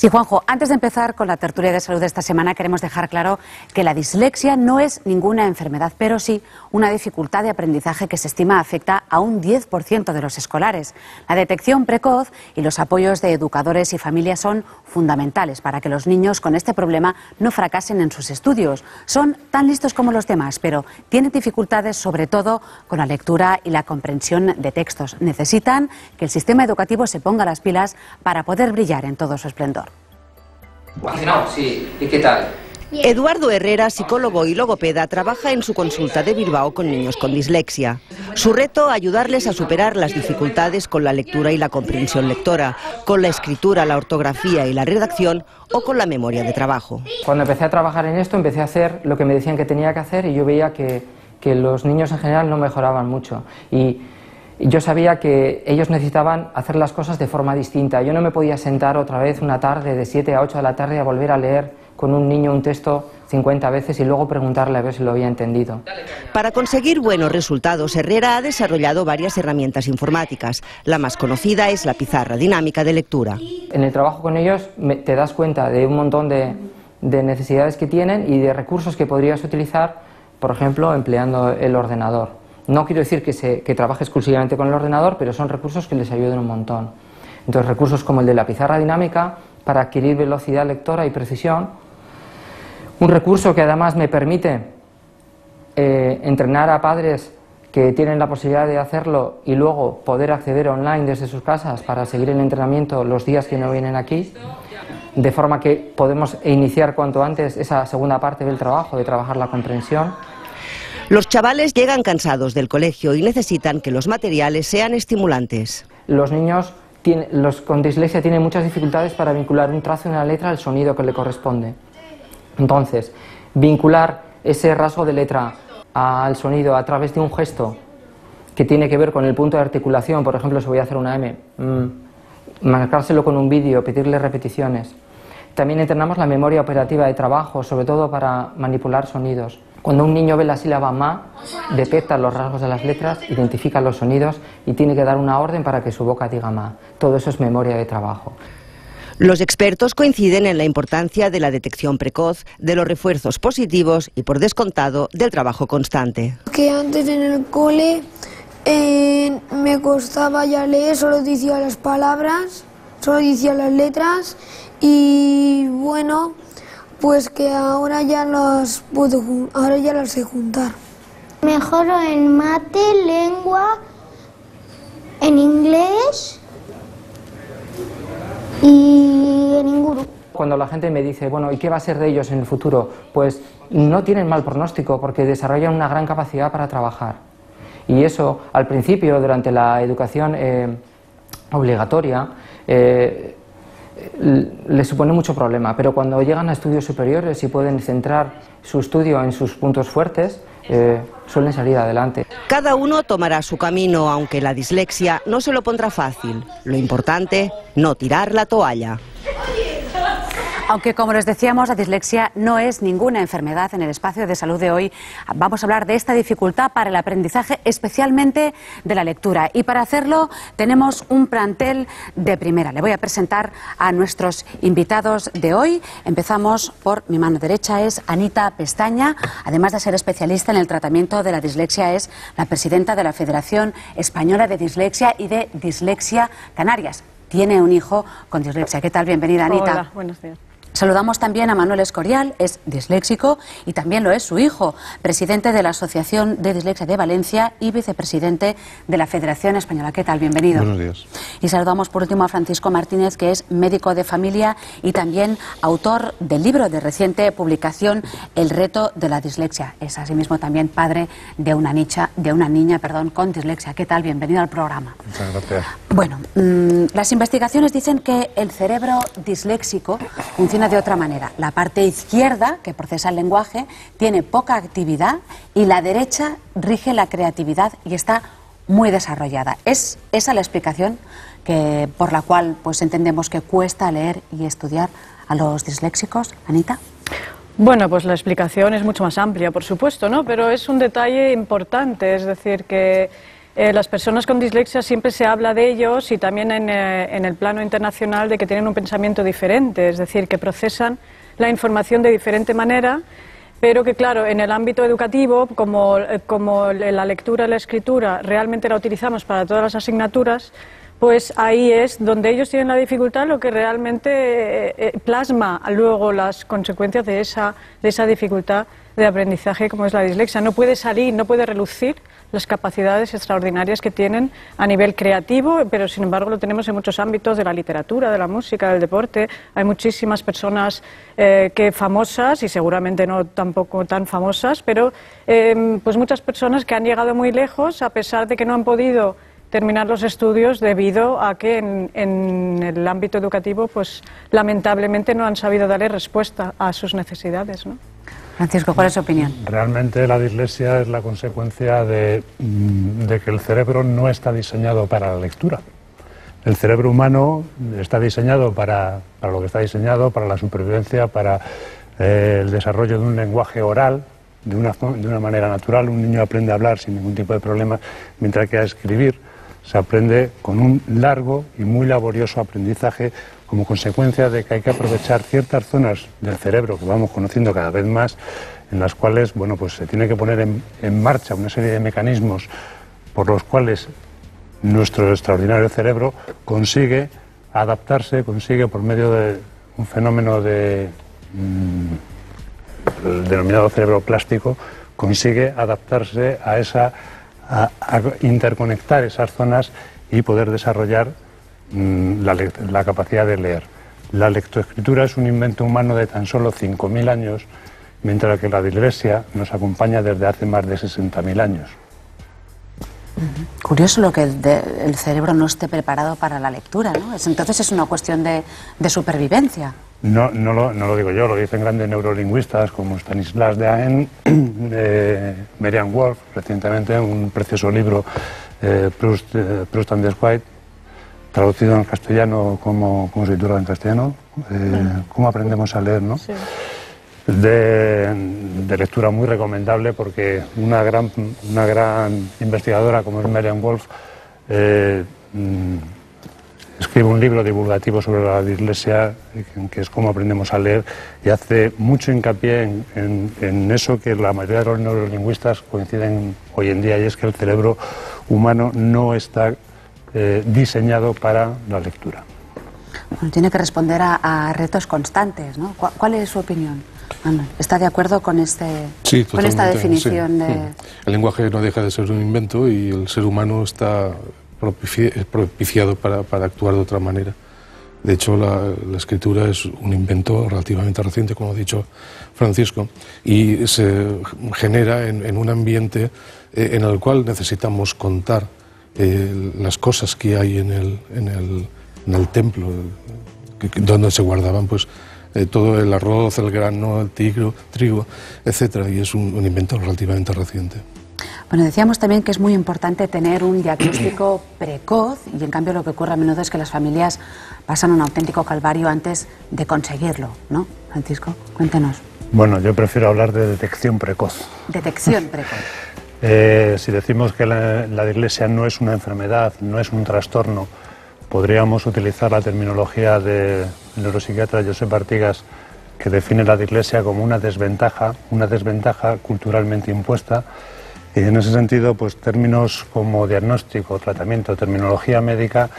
Sí, Juanjo, antes de empezar con la tertulia de salud de esta semana, queremos dejar claro que la dislexia no es ninguna enfermedad, pero sí una dificultad de aprendizaje que se estima afecta a un 10% de los escolares. La detección precoz y los apoyos de educadores y familias son fundamentales para que los niños con este problema no fracasen en sus estudios. Son tan listos como los demás, pero tienen dificultades sobre todo con la lectura y la comprensión de textos. Necesitan que el sistema educativo se ponga las pilas para poder brillar en todo su esplendor. Vacinado, sí. ¿Y qué tal? Eduardo Herrera, psicólogo y logopeda, trabaja en su consulta de Bilbao con niños con dislexia. Su reto, ayudarles a superar las dificultades con la lectura y la comprensión lectora, con la escritura, la ortografía y la redacción o con la memoria de trabajo. Cuando empecé a trabajar en esto, empecé a hacer lo que me decían que tenía que hacer y yo veía que los niños en general no mejoraban mucho. Y yo sabía que ellos necesitaban hacer las cosas de forma distinta. Yo no me podía sentar otra vez una tarde de 7 a 8 de la tarde a volver a leer con un niño un texto 50 veces y luego preguntarle a ver si lo había entendido. Para conseguir buenos resultados, Herrera ha desarrollado varias herramientas informáticas. La más conocida es la pizarra dinámica de lectura. En el trabajo con ellos te das cuenta de un montón de necesidades que tienen y de recursos que podrías utilizar, por ejemplo, empleando el ordenador. No quiero decir que trabaje exclusivamente con el ordenador, pero son recursos que les ayudan un montón. Entonces, recursos como el de la pizarra dinámica para adquirir velocidad lectora y precisión. Un recurso que además me permite entrenar a padres que tienen la posibilidad de hacerlo y luego poder acceder online desde sus casas para seguir el entrenamiento los días que no vienen aquí, de forma que podemos iniciar cuanto antes esa segunda parte del trabajo, de trabajar la comprensión. Los chavales llegan cansados del colegio y necesitan que los materiales sean estimulantes. Los niños con dislexia tienen muchas dificultades para vincular un trazo y una letra al sonido que le corresponde. Entonces, vincular ese rasgo de letra al sonido a través de un gesto que tiene que ver con el punto de articulación, por ejemplo, si voy a hacer una M, marcárselo con un vídeo, pedirle repeticiones. También entrenamos la memoria operativa de trabajo, sobre todo para manipular sonidos. Cuando un niño ve la sílaba ma, detecta los rasgos de las letras, identifica los sonidos y tiene que dar una orden para que su boca diga ma. Todo eso es memoria de trabajo. Los expertos coinciden en la importancia de la detección precoz, de los refuerzos positivos y, por descontado, del trabajo constante. Que antes en el cole me costaba ya leer, solo decía las palabras, solo decía las letras y bueno, pues que ahora ya las sé juntar. Mejoro en mate, lengua, en inglés y en inguru. Cuando la gente me dice, bueno, ¿y qué va a ser de ellos en el futuro? Pues no tienen mal pronóstico porque desarrollan una gran capacidad para trabajar. Y eso, al principio, durante la educación obligatoria, les supone mucho problema, pero cuando llegan a estudios superiores y pueden centrar su estudio en sus puntos fuertes, suelen salir adelante. Cada uno tomará su camino, aunque la dislexia no se lo pondrá fácil. Lo importante, no tirar la toalla. Aunque, como les decíamos, la dislexia no es ninguna enfermedad. En el espacio de salud de hoy vamos a hablar de esta dificultad para el aprendizaje, especialmente de la lectura. Y para hacerlo tenemos un plantel de primera. Le voy a presentar a nuestros invitados de hoy. Empezamos por mi mano derecha, es Anita Pestaña. Además de ser especialista en el tratamiento de la dislexia, es la presidenta de la Federación Española de Dislexia y de Dislexia Canarias. Tiene un hijo con dislexia. ¿Qué tal? Bienvenida, Anita. Hola, buenos días. Saludamos también a Manuel Escorial, es disléxico y también lo es su hijo, presidente de la Asociación de Dislexia de Valencia y vicepresidente de la Federación Española. ¿Qué tal? Bienvenido. Buenos días. Y saludamos por último a Francisco Martínez, que es médico de familia y también autor del libro de reciente publicación El reto de la dislexia. Es asimismo también padre de una niña con dislexia. ¿Qué tal? Bienvenido al programa. Muchas gracias. Bueno, las investigaciones dicen que el cerebro disléxico funciona de otra manera. La parte izquierda, que procesa el lenguaje, tiene poca actividad y la derecha rige la creatividad y está muy desarrollada. ¿Es esa la explicación por la cual pues entendemos que cuesta leer y estudiar a los disléxicos, Anita? Bueno, pues la explicación es mucho más amplia, por supuesto, ¿no? Pero es un detalle importante, es decir, que las personas con dislexia siempre se habla de ellos y también en el plano internacional de que tienen un pensamiento diferente, es decir, que procesan la información de diferente manera, pero que claro, en el ámbito educativo, como la lectura y la escritura realmente la utilizamos para todas las asignaturas, pues ahí es donde ellos tienen la dificultad, lo que realmente plasma luego las consecuencias de esa dificultad de aprendizaje como es la dislexia. No puede salir, no puede relucir las capacidades extraordinarias que tienen a nivel creativo, pero sin embargo lo tenemos en muchos ámbitos de la literatura, de la música, del deporte. Hay muchísimas personas famosas y seguramente no tampoco tan famosas, pero pues muchas personas que han llegado muy lejos a pesar de que no han podido terminar los estudios debido a que en el ámbito educativo pues lamentablemente no han sabido darle respuesta a sus necesidades, ¿no? Francisco, ¿cuál es su opinión? Realmente la dislexia es la consecuencia de que el cerebro no está diseñado para la lectura. El cerebro humano está diseñado para lo que está diseñado, para la supervivencia, para el desarrollo de un lenguaje oral, de una manera natural. Un niño aprende a hablar sin ningún tipo de problema, mientras que a escribir se aprende con un largo y muy laborioso aprendizaje como consecuencia de que hay que aprovechar ciertas zonas del cerebro que vamos conociendo cada vez más, en las cuales bueno, pues se tiene que poner en marcha una serie de mecanismos por los cuales nuestro extraordinario cerebro consigue adaptarse, consigue por medio de un fenómeno el denominado cerebro plástico, consigue adaptarse a interconectar esas zonas y poder desarrollar la capacidad de leer. La lectoescritura es un invento humano de tan solo 5.000 años, mientras que la dislexia nos acompaña desde hace más de 60.000 años. Curioso lo que el cerebro no esté preparado para la lectura, ¿no? Entonces es una cuestión de supervivencia. No lo digo yo, lo dicen grandes neurolingüistas como Stanislas Dehaene, Merriam-Webster, recientemente un precioso libro, Proust and the White, traducido en castellano, ¿cómo se titula en castellano? ¿Cómo aprendemos a leer, no? Sí. De lectura muy recomendable porque una gran investigadora como es Merriam-Webster escribe un libro divulgativo sobre la dislexia, que es cómo aprendemos a leer, y hace mucho hincapié en eso que la mayoría de los neurolingüistas coinciden hoy en día, y es que el cerebro humano no está diseñado para la lectura. Bueno, tiene que responder a retos constantes, ¿no? ¿Cuál es su opinión? ¿Está de acuerdo con esta definición? Sí. El lenguaje no deja de ser un invento y el ser humano está propiciado para actuar de otra manera. De hecho, la escritura es un invento relativamente reciente, como ha dicho Francisco, y se genera en un ambiente en el cual necesitamos contar las cosas que hay en el templo, donde se guardaban pues todo el arroz, el grano, el trigo, etcétera, y es un invento relativamente reciente. Bueno, decíamos también que es muy importante tener un diagnóstico precoz, y en cambio lo que ocurre a menudo es que las familias pasan un auténtico calvario antes de conseguirlo, ¿no? Francisco, cuéntenos. Bueno, yo prefiero hablar de detección precoz. Detección precoz. Si decimos que la dislexia no es una enfermedad, no es un trastorno, podríamos utilizar la terminología del neuropsiquiatra Josep Artigas, que define la dislexia como una desventaja culturalmente impuesta. Y en ese sentido, pues términos como diagnóstico, tratamiento, terminología médica,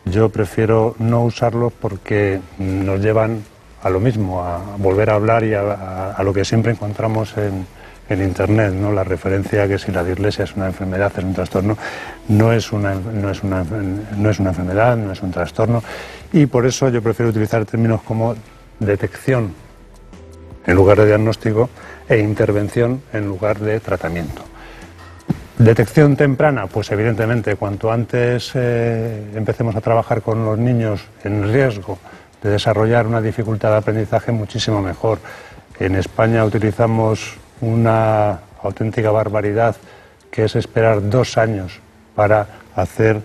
yo prefiero no usarlos porque nos llevan a lo mismo, a volver a hablar y a lo que siempre encontramos en Internet, ¿no? La referencia que si la dislexia es una enfermedad, es un trastorno, no es una enfermedad, no es un trastorno, y por eso yo prefiero utilizar términos como detección en lugar de diagnóstico e intervención en lugar de tratamiento. Detección temprana, pues evidentemente cuanto antes empecemos a trabajar con los niños en riesgo de desarrollar una dificultad de aprendizaje, muchísimo mejor. En España utilizamos una auténtica barbaridad, que es esperar 2 años para hacer,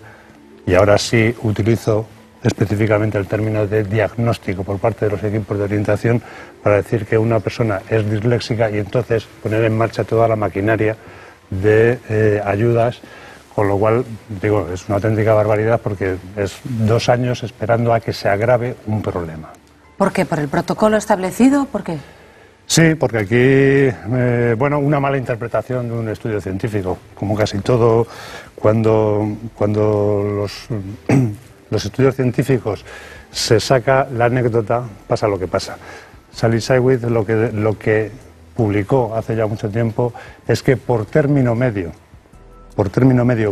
y ahora sí utilizo específicamente el término de diagnóstico por parte de los equipos de orientación, para decir que una persona es disléxica y entonces poner en marcha toda la maquinaria de ayudas Con lo cual, digo, es una auténtica barbaridad porque es 2 años esperando a que se agrave un problema. ¿Por qué? ¿Por el protocolo establecido? ¿Por qué? Sí, porque aquí, bueno, una mala interpretación de un estudio científico. Como casi todo, cuando los estudios científicos se saca la anécdota, pasa lo que pasa. Sally Seiwitz lo que publicó hace ya mucho tiempo es que por término medio,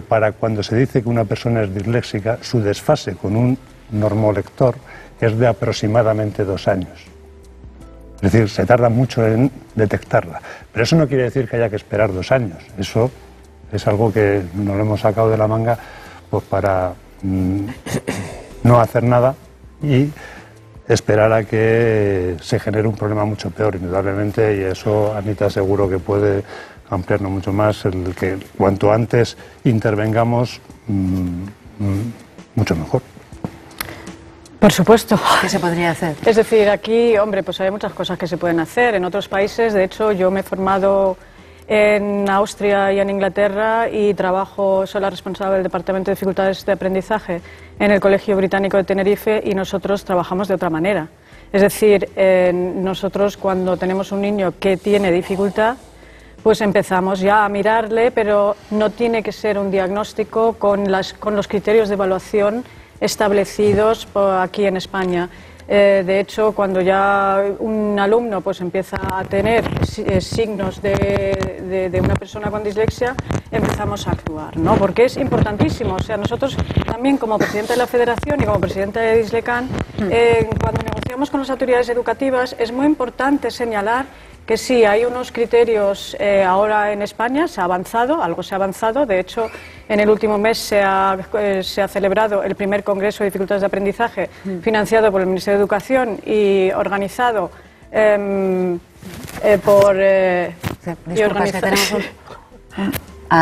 para cuando se dice que una persona es disléxica, su desfase con un normolector es de aproximadamente 2 años. Es decir, se tarda mucho en detectarla. Pero eso no quiere decir que haya que esperar 2 años. Eso es algo que nos lo hemos sacado de la manga pues para no hacer nada y esperar a que se genere un problema mucho peor, indudablemente, y eso Anita seguro que puede ampliarnos mucho más, el que cuanto antes intervengamos, mucho mejor. Por supuesto. ¿Qué se podría hacer? Es decir, aquí, hombre, pues hay muchas cosas que se pueden hacer. En otros países, de hecho, yo me he formado en Austria y en Inglaterra y soy la responsable del Departamento de Dificultades de Aprendizaje en el Colegio Británico de Tenerife y nosotros trabajamos de otra manera. Es decir, nosotros cuando tenemos un niño que tiene dificultad, pues empezamos ya a mirarle, pero no tiene que ser un diagnóstico con los criterios de evaluación establecidos aquí en España. De hecho, cuando ya un alumno pues empieza a tener signos de una persona con dislexia, empezamos a actuar, ¿no? Porque es importantísimo. O sea, nosotros también como presidenta de la Federación y como presidenta de Dislecan, cuando negociamos con las autoridades educativas, es muy importante señalar que sí, hay unos criterios ahora en España, se ha avanzado, algo se ha avanzado. De hecho, en el último mes se ha celebrado el primer Congreso de Dificultades de Aprendizaje financiado por el Ministerio de Educación y organizado por... Disculpas, que tenemos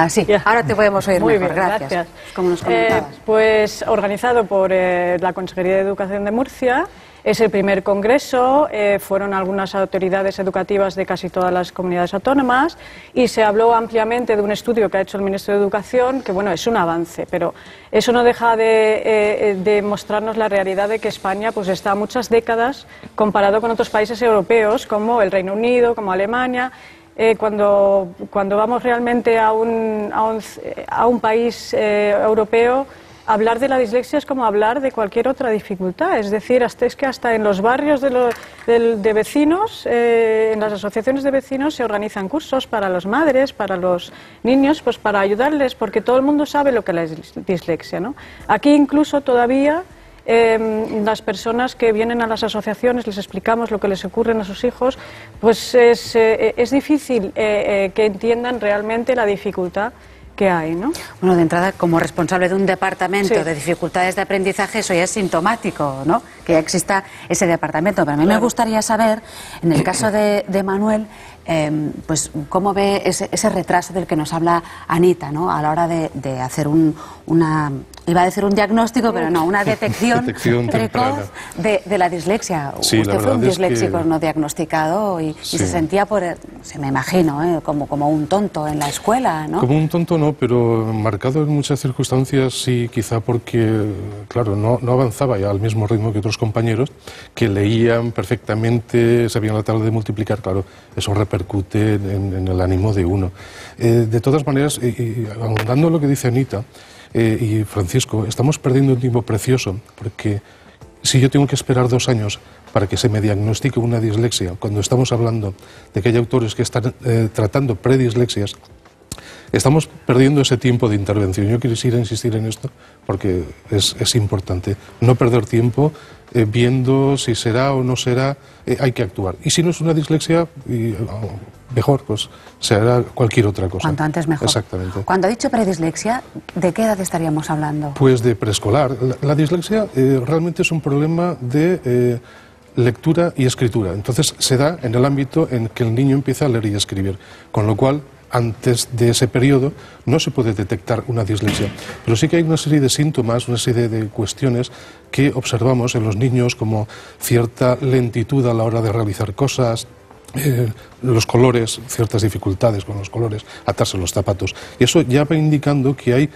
sí, ahora te podemos oír muy mejor, bien, gracias. Como nos comentabas. Pues organizado por la Consejería de Educación de Murcia. Es el primer congreso, fueron algunas autoridades educativas de casi todas las comunidades autónomas y se habló ampliamente de un estudio que ha hecho el Ministro de Educación, que bueno, es un avance, pero eso no deja de mostrarnos la realidad de que España pues está a muchas décadas comparado con otros países europeos como el Reino Unido, como Alemania. Cuando vamos realmente a un país europeo, hablar de la dislexia es como hablar de cualquier otra dificultad, es decir, hasta en los barrios de vecinos, en las asociaciones de vecinos se organizan cursos para las madres, para los niños, pues para ayudarles, porque todo el mundo sabe lo que es la dislexia, ¿no? Aquí incluso todavía las personas que vienen a las asociaciones les explicamos lo que les ocurre a sus hijos, pues es difícil que entiendan realmente la dificultad que hay, ¿no? Bueno, de entrada, como responsable de un departamento Sí. de dificultades de aprendizaje, eso ya es sintomático, ¿no? Que ya exista ese departamento. Pero a mí me gustaría saber, en el caso de Manuel, pues cómo ve ese retraso del que nos habla Anita, ¿no? A la hora de hacer iba a decir un diagnóstico, pero no, una detección precoz de la dislexia. Sí, Usted fue un disléxico no diagnosticado y se sentía me imagino, como un tonto en la escuela, ¿no? Como un tonto no, pero marcado en muchas circunstancias sí, quizá porque, claro, no avanzaba ya al mismo ritmo que otros compañeros que leían perfectamente, sabían la tabla de multiplicar, claro, eso repercute en el ánimo de uno. De todas maneras, ahondando en lo que dice Anita y Francisco, estamos perdiendo un tiempo precioso, porque si yo tengo que esperar 2 años para que se me diagnostique una dislexia, cuando estamos hablando de que hay autores que están tratando predislexias, estamos perdiendo ese tiempo de intervención. Yo quisiera insistir en esto porque es importante. No perder tiempo viendo si será o no será, hay que actuar. Y si no es una dislexia, mejor, pues se hará cualquier otra cosa. Cuanto antes mejor. Exactamente. Cuando ha dicho predislexia, ¿de qué edad estaríamos hablando? Pues de preescolar. La dislexia realmente es un problema de lectura y escritura. Entonces se da en el ámbito en que el niño empieza a leer y escribir, con lo cual antes de ese periodo no se puede detectar una dislexia, pero sí que hay una serie de síntomas, una serie de cuestiones que observamos en los niños, como cierta lentitud a la hora de realizar cosas, los colores, ciertas dificultades con los colores, atarse los zapatos. Y eso ya va indicando que hay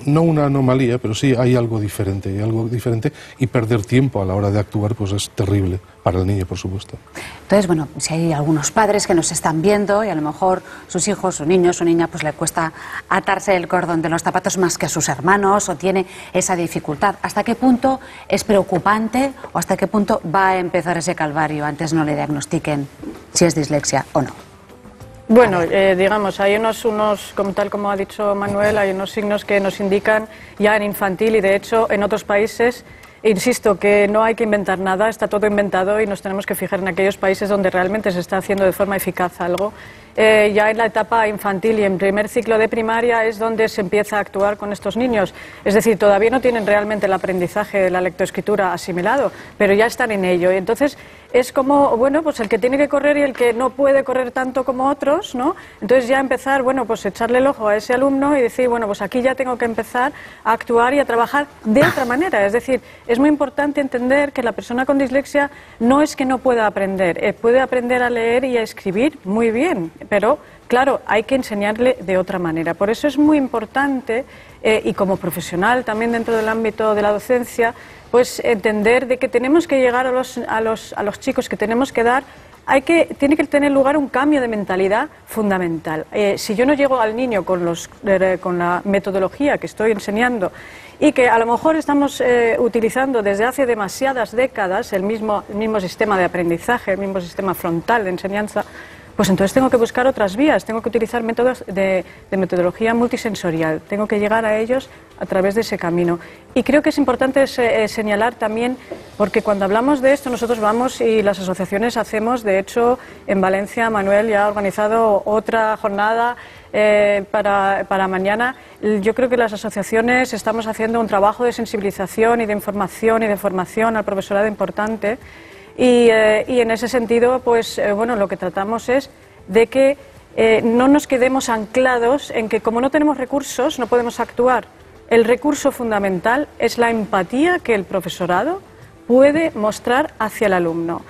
no una anomalía, pero sí hay algo diferente, y perder tiempo a la hora de actuar pues es terrible para el niño, por supuesto. Entonces, bueno, si hay algunos padres que nos están viendo y a lo mejor sus hijos, su niño, su niña, pues le cuesta atarse el cordón de los zapatos más que a sus hermanos o tiene esa dificultad, ¿hasta qué punto es preocupante o hasta qué punto va a empezar ese calvario antes no le diagnostiquen si es dislexia o no? Bueno, digamos, hay unos, tal como ha dicho Manuel, hay unos signos que nos indican ya en infantil y de hecho en otros países, insisto, que no hay que inventar nada, está todo inventado y nos tenemos que fijar en aquellos países donde realmente se está haciendo de forma eficaz algo. Ya en la etapa infantil y en primer ciclo de primaria es donde se empieza a actuar con estos niños. Es decir, todavía no tienen realmente el aprendizaje de la lectoescritura asimilado, pero ya están en ello. Y entonces es como, bueno, pues el que tiene que correr y el que no puede correr tanto como otros, ¿no? Entonces ya empezar, bueno, pues echarle el ojo a ese alumno y decir, bueno, pues aquí ya tengo que empezar a actuar y a trabajar de otra manera. Es decir, es muy importante entender que la persona con dislexia no es que no pueda aprender, puede aprender a leer y a escribir muy bien, pero claro, hay que enseñarle de otra manera. Por eso es muy importante, y como profesional también dentro del ámbito de la docencia, pues entender de que tenemos que llegar a los chicos, que tenemos que dar, tiene que tener lugar un cambio de mentalidad fundamental. Si yo no llego al niño con la metodología que estoy enseñando y que a lo mejor estamos utilizando desde hace demasiadas décadas el mismo sistema de aprendizaje, el mismo sistema frontal de enseñanza, pues entonces tengo que buscar otras vías, tengo que utilizar métodos de metodología multisensorial, tengo que llegar a ellos a través de ese camino. Y creo que es importante señalar también, porque cuando hablamos de esto nosotros vamos y las asociaciones hacemos, de hecho en Valencia Manuel ya ha organizado otra jornada para mañana. Yo creo que las asociaciones estamos haciendo un trabajo de sensibilización y de información y de formación al profesorado importante. Y en ese sentido, pues bueno, lo que tratamos es de que no nos quedemos anclados en que como no tenemos recursos no podemos actuar. El recurso fundamental es la empatía que el profesorado puede mostrar hacia el alumno.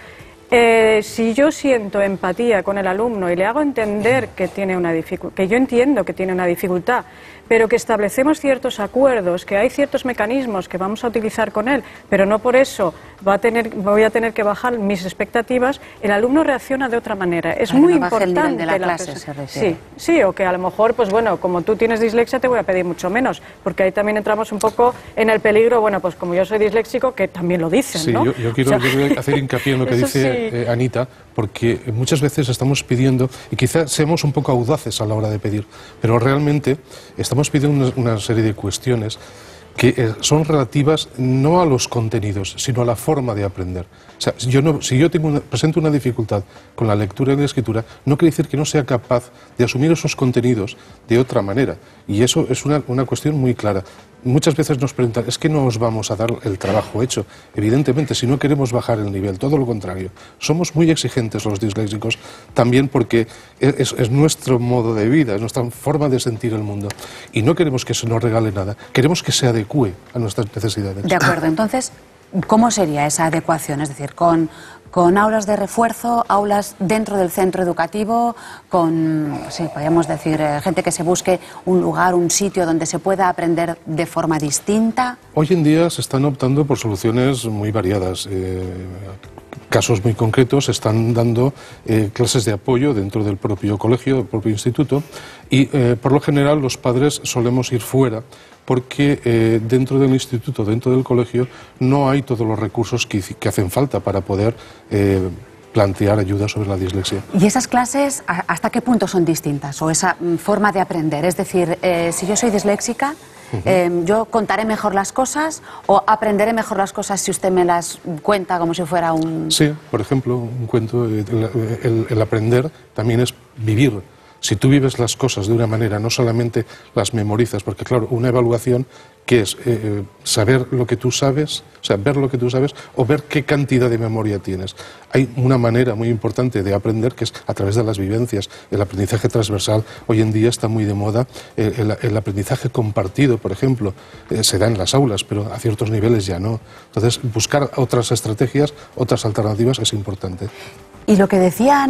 Si yo siento empatía con el alumno y le hago entender que tiene una dificultad, que yo entiendo que tiene una dificultad, pero que establecemos ciertos acuerdos, que hay ciertos mecanismos que vamos a utilizar con él, pero no por eso voy a tener que bajar mis expectativas, el alumno reacciona de otra manera. Es muy importante. El nivel de la clase, se refiere. Sí, o que a lo mejor, pues bueno, como tú tienes dislexia te voy a pedir mucho menos, porque ahí también entramos un poco en el peligro, bueno, pues como yo soy disléxico, que también lo dicen, ¿no? Yo quiero hacer hincapié en lo que dice Anita, porque muchas veces estamos pidiendo, y quizás seamos un poco audaces a la hora de pedir, pero realmente estamos pidiendo una serie de cuestiones que son relativas no a los contenidos, sino a la forma de aprender. O sea, si yo presento una dificultad con la lectura y la escritura, no quiere decir que no sea capaz de asumir esos contenidos de otra manera. Y eso es una cuestión muy clara. Muchas veces nos preguntan, ¿es que no os vamos a dar el trabajo hecho? Evidentemente, si no queremos bajar el nivel, todo lo contrario. Somos muy exigentes los disléxicos, también porque es nuestro modo de vida, es nuestra forma de sentir el mundo. Y no queremos que se nos regale nada, queremos que se adecue a nuestras necesidades. De acuerdo, entonces, ¿cómo sería esa adecuación? Es decir, con aulas de refuerzo, aulas dentro del centro educativo, podríamos decir, gente que se busque un lugar, un sitio donde se pueda aprender de forma distinta. Hoy en día se están optando por soluciones muy variadas. Casos muy concretos, se están dando clases de apoyo dentro del propio colegio, del propio instituto, y por lo general los padres solemos ir fuera, porque dentro del instituto, dentro del colegio, no hay todos los recursos que hacen falta para poder plantear ayuda sobre la dislexia. ¿Y esas clases hasta qué punto son distintas? ¿O esa forma de aprender? Es decir, si yo soy disléxica, ¿yo contaré mejor las cosas o aprenderé mejor las cosas si usted me las cuenta como si fuera un...? Sí, por ejemplo, un cuento, el aprender también es vivir. Si tú vives las cosas de una manera, no solamente las memorizas, porque claro, una evaluación que es saber lo que tú sabes, o sea, ver lo que tú sabes o ver qué cantidad de memoria tienes. Hay una manera muy importante de aprender que es a través de las vivencias. El aprendizaje transversal hoy en día está muy de moda. El aprendizaje compartido, por ejemplo, se da en las aulas, pero a ciertos niveles ya no. Entonces, buscar otras estrategias, otras alternativas es importante. Y lo que decía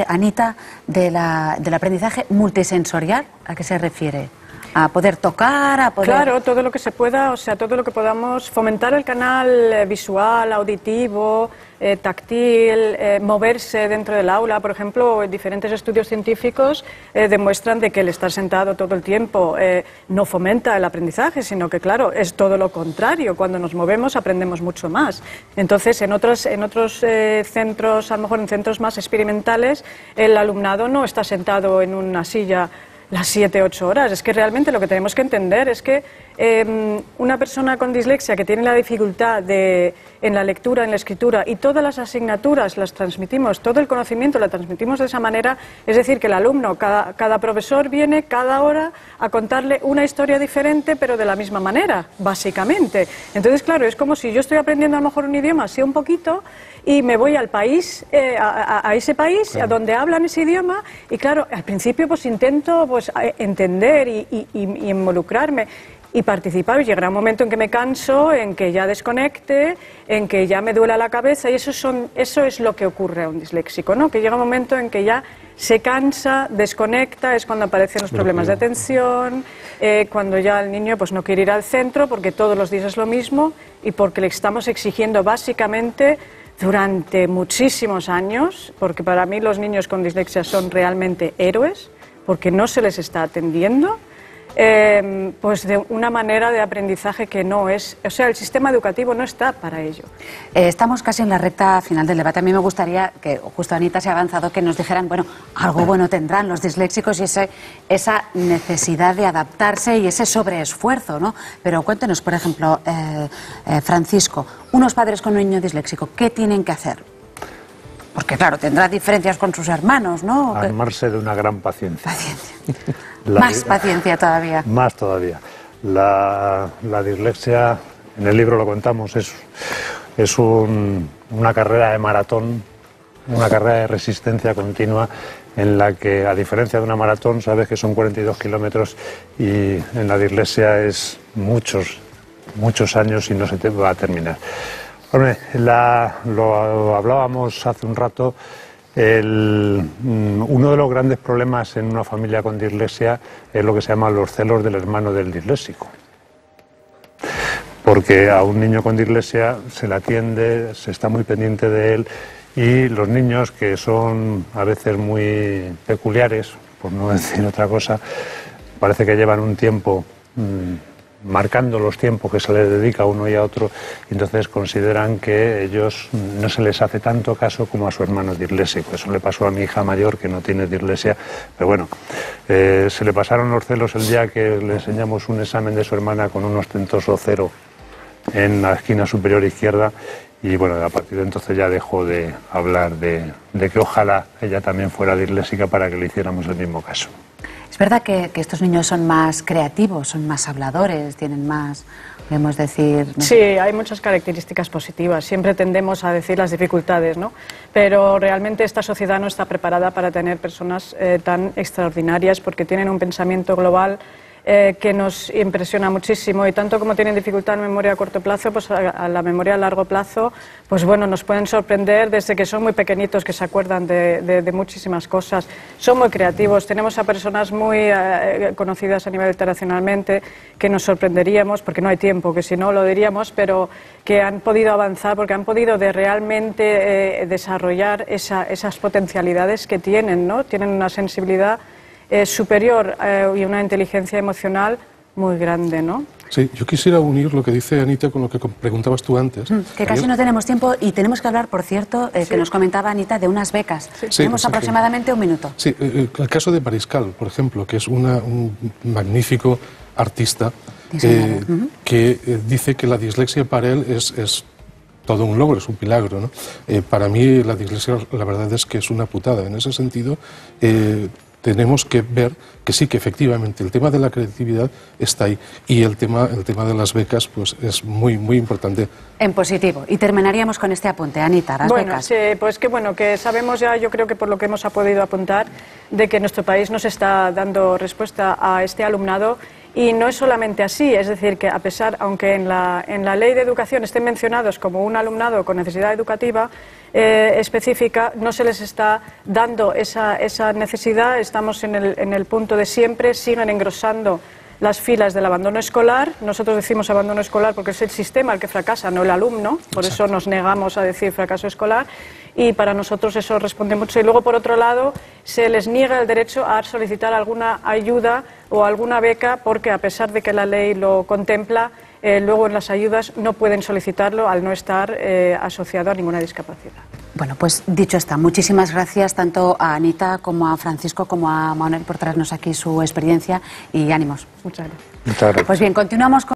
Anita del aprendizaje multisensorial, ¿a qué se refiere? ¿A poder tocar, a poder...? Claro, todo lo que se pueda, o sea, todo lo que podamos fomentar el canal visual, auditivo, táctil, moverse dentro del aula. Por ejemplo, diferentes estudios científicos demuestran de que el estar sentado todo el tiempo no fomenta el aprendizaje, sino que, claro, es todo lo contrario. Cuando nos movemos aprendemos mucho más. Entonces, en otros centros, a lo mejor en centros más experimentales, el alumnado no está sentado en una silla las 7, 8 horas. Es que realmente lo que tenemos que entender es que una persona con dislexia que tiene la dificultad en la lectura, en la escritura, y todas las asignaturas las transmitimos, todo el conocimiento lo transmitimos de esa manera, es decir, que el alumno, cada profesor viene cada hora a contarle una historia diferente, pero de la misma manera, básicamente. Entonces, claro, es como si yo estoy aprendiendo a lo mejor un idioma, así un poquito, y me voy al país, a ese país, claro, a donde hablan ese idioma, y claro, al principio pues intento pues entender y involucrarme y participar, y llegará un momento en que me canso, en que ya desconecte, en que ya me duela la cabeza, y eso es lo que ocurre a un disléxico, ¿no? Que llega un momento en que ya se cansa, desconecta, es cuando aparecen los problemas de atención, cuando ya el niño pues no quiere ir al centro porque todos los días es lo mismo y porque le estamos exigiendo básicamente durante muchísimos años, porque para mí los niños con dislexia son realmente héroes, porque no se les está atendiendo, pues de una manera de aprendizaje que no es, o sea, el sistema educativo no está para ello. Estamos casi en la recta final del debate. A mí me gustaría que, justo Anita se ha avanzado, que nos dijeran, bueno, algo bueno tendrán los disléxicos y esa necesidad de adaptarse y ese sobreesfuerzo, ¿no? Pero cuéntenos, por ejemplo, Francisco, unos padres con un niño disléxico, ¿qué tienen que hacer? Porque, claro, tendrá diferencias con sus hermanos, ¿no? Armarse de una gran paciencia. Más paciencia todavía. Más todavía. La dislexia, en el libro lo contamos, es una carrera de maratón, una carrera de resistencia continua, en la que, a diferencia de una maratón, sabes que son 42 kilómetros y en la dislexia es muchos años y no se te va a terminar. Hombre, lo hablábamos hace un rato, uno de los grandes problemas en una familia con dislexia es lo que se llama los celos del hermano del disléxico. Porque a un niño con dislexia se le atiende, se está muy pendiente de él, y los niños, que son a veces muy peculiares, por no decir otra cosa, parece que llevan un tiempo marcando los tiempos que se les dedica a uno y a otro, y entonces consideran que ellos no se les hace tanto caso como a su hermano disléxico. Eso le pasó a mi hija mayor, que no tiene dislexia, pero bueno, se le pasaron los celos el día que le enseñamos un examen de su hermana con un ostentoso 0 en la esquina superior izquierda, y bueno, a partir de entonces ya dejó de hablar de que ojalá ella también fuera disléxica para que le hiciéramos el mismo caso. Es verdad que estos niños son más creativos, son más habladores, tienen más, podemos decir... ¿no? Sí, hay muchas características positivas. Siempre tendemos a decir las dificultades, ¿no? Pero realmente esta sociedad no está preparada para tener personas tan extraordinarias, porque tienen un pensamiento global que nos impresiona muchísimo, y tanto como tienen dificultad en memoria a corto plazo, pues a la memoria a largo plazo, pues bueno, nos pueden sorprender desde que son muy pequeñitos, que se acuerdan de muchísimas cosas. Son muy creativos, tenemos a personas muy conocidas a nivel internacionalmente que nos sorprenderíamos, porque no hay tiempo, que si no lo diríamos, pero que han podido avanzar porque han podido realmente desarrollar esas potencialidades que tienen, ¿no? Tienen una sensibilidad superior y una inteligencia emocional muy grande, ¿no? Sí, yo quisiera unir lo que dice Anita con lo que preguntabas tú antes. Que casi no tenemos tiempo y tenemos que hablar, por cierto, que nos comentaba Anita, de unas becas. Sí. Tenemos aproximadamente un minuto. Sí, el caso de Mariscal, por ejemplo, que es un magnífico artista que dice que la dislexia para él es todo un logro, es un milagro, ¿no? Para mí la dislexia, la verdad es que es una putada. En ese sentido, tenemos que ver que sí, que efectivamente el tema de la creatividad está ahí, y el tema de las becas pues es muy importante. En positivo. Y terminaríamos con este apunte, Anita, las becas. Sí, pues que bueno, que sabemos ya, yo creo que por lo que hemos podido apuntar, de que nuestro país nos está dando respuesta a este alumnado, Y no es solamente así, es decir, que a pesar, aunque en la Ley de Educación estén mencionados como un alumnado con necesidad educativa específica, no se les está dando esa necesidad, estamos en el punto de siempre, siguen engrosando las filas del abandono escolar. Nosotros decimos abandono escolar porque es el sistema el que fracasa, no el alumno, por eso nos negamos a decir fracaso escolar, y para nosotros eso responde mucho. Y luego, por otro lado, se les niega el derecho a solicitar alguna ayuda o alguna beca porque, a pesar de que la ley lo contempla, luego en las ayudas no pueden solicitarlo al no estar asociado a ninguna discapacidad. Bueno, pues dicho está, muchísimas gracias tanto a Anita como a Francisco como a Manuel por traernos aquí su experiencia y ánimos. Muchas gracias. Muchas gracias. Pues bien, continuamos con